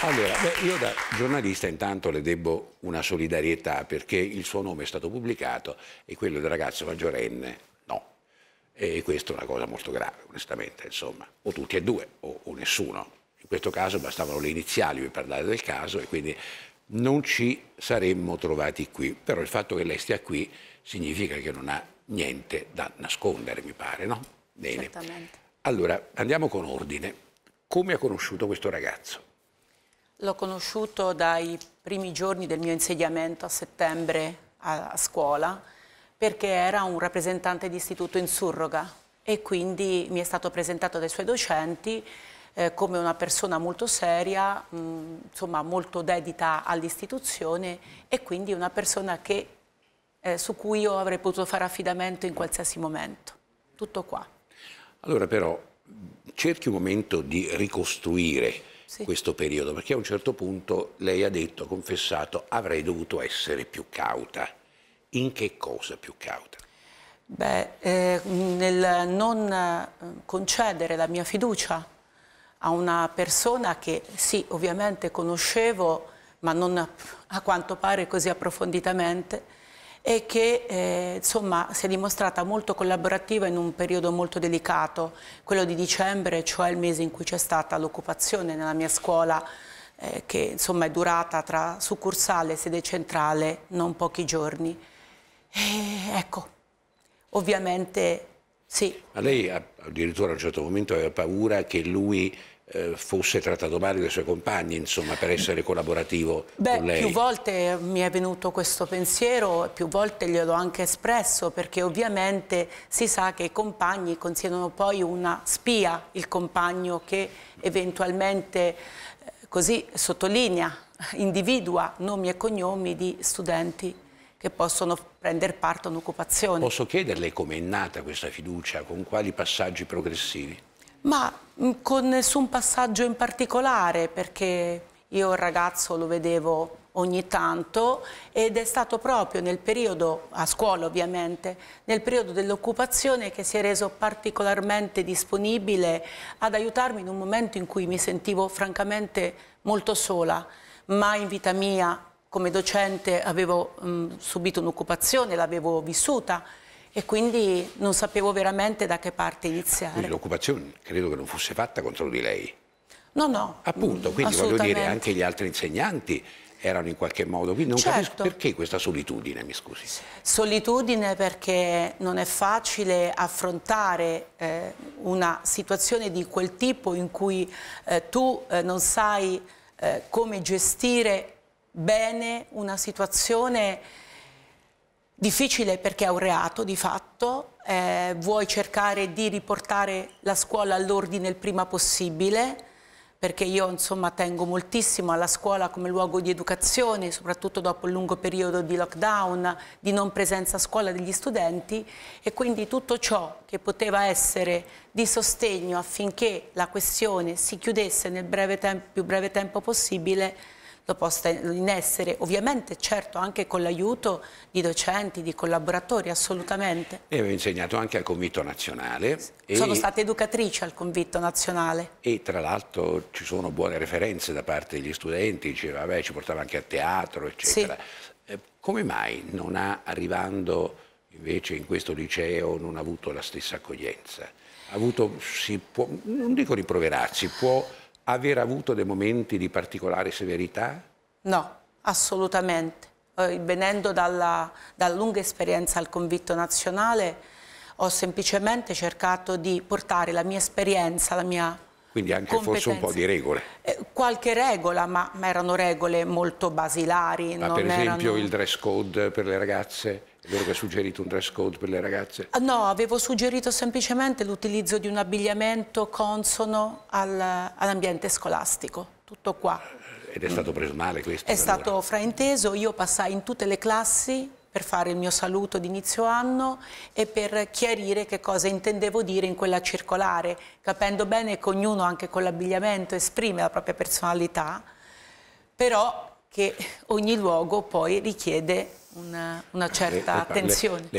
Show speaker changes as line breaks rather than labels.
Allora, io da giornalista intanto le debbo una solidarietà perché il suo nome è stato pubblicato e quello del ragazzo maggiorenne no. E questa è una cosa molto grave, onestamente, insomma. O tutti e due o nessuno. In questo caso bastavano le iniziali per parlare del caso e quindi non ci saremmo trovati qui. Però il fatto che lei stia qui significa che non ha niente da nascondere, mi pare, no? Bene.
Certamente.
Allora, andiamo con ordine. Come ha conosciuto questo ragazzo?
L'ho conosciuto dai primi giorni del mio insediamento a settembre a scuola, perché era un rappresentante di istituto in surroga e quindi mi è stato presentato dai suoi docenti come una persona molto seria, insomma molto dedita all'istituzione e quindi una persona che, su cui io avrei potuto fare affidamento in qualsiasi momento. Tutto qua.
Allora però cerchi un momento di ricostruire questo periodo, perché a un certo punto lei ha detto, confessato, avrei dovuto essere più cauta. In che cosa più cauta?
Beh, nel non concedere la mia fiducia a una persona che sì, ovviamente conoscevo, ma non a quanto pare così approfonditamente, e che insomma si è dimostrata molto collaborativa in un periodo molto delicato, quello di dicembre, cioè il mese in cui c'è stata l'occupazione nella mia scuola, che insomma è durata tra succursale e sede centrale non pochi giorni. E ecco, ovviamente sì.
Ma lei addirittura a un certo momento aveva paura che lui fosse trattato male dai suoi compagni, insomma, per essere collaborativo con lei?
Più volte mi è venuto questo pensiero, più volte gliel'ho anche espresso, perché ovviamente si sa che i compagni considerano poi una spia, il compagno che eventualmente così sottolinea, individua nomi e cognomi di studenti che possono prendere parte a un'occupazione.
Posso chiederle com'è nata questa fiducia, con quali passaggi progressivi?
Ma con nessun passaggio in particolare, perché io il ragazzo lo vedevo ogni tanto ed è stato proprio nel periodo, a scuola ovviamente, nel periodo dell'occupazione che si è reso particolarmente disponibile ad aiutarmi in un momento in cui mi sentivo francamente molto sola. Mai in vita mia come docente avevo subito un'occupazione, l'avevo vissuta, e quindi non sapevo veramente da che parte iniziare.
Quindi l'occupazione credo che non fosse fatta contro di lei.
No, no.
Appunto, quindi voglio dire, anche gli altri insegnanti erano in qualche modo, quindi non capisco perché questa solitudine, mi scusi.
Solitudine perché non è facile affrontare una situazione di quel tipo in cui tu non sai come gestire bene una situazione difficile, perché è un reato di fatto, vuoi cercare di riportare la scuola all'ordine il prima possibile, perché io insomma tengo moltissimo alla scuola come luogo di educazione, soprattutto dopo il lungo periodo di lockdown, di non presenza a scuola degli studenti, e quindi tutto ciò che poteva essere di sostegno affinché la questione si chiudesse nel più breve tempo possibile, lo posta in essere, ovviamente certo anche con l'aiuto di docenti, di collaboratori, assolutamente.
E aveva insegnato anche al Convitto Nazionale.
Sono stata educatrice al Convitto Nazionale.
E tra l'altro ci sono buone referenze da parte degli studenti, diceva, vabbè, ci portava anche a teatro, eccetera. Sì. Come mai non ha, arrivando invece in questo liceo, non ha avuto la stessa accoglienza? Ha avuto, non dico rimproverarsi, può aver avuto dei momenti di particolare severità?
No, assolutamente. Venendo dalla lunga esperienza al Convitto Nazionale, ho semplicemente cercato di portare la mia esperienza, la mia
Quindi anche forse un po' di regole?
Qualche regola, ma erano regole molto basilari.
Ma per esempio il dress code per le ragazze? È vero che ha suggerito un dress code per le ragazze?
No, avevo suggerito semplicemente l'utilizzo di un abbigliamento consono all'ambiente scolastico, tutto qua.
Ed è stato preso male questo?
È stato frainteso, io passai in tutte le classi per fare il mio saluto di inizio anno e per chiarire che cosa intendevo dire in quella circolare, capendo bene che ognuno anche con l'abbigliamento esprime la propria personalità, però che ogni luogo poi richiede una certa attenzione.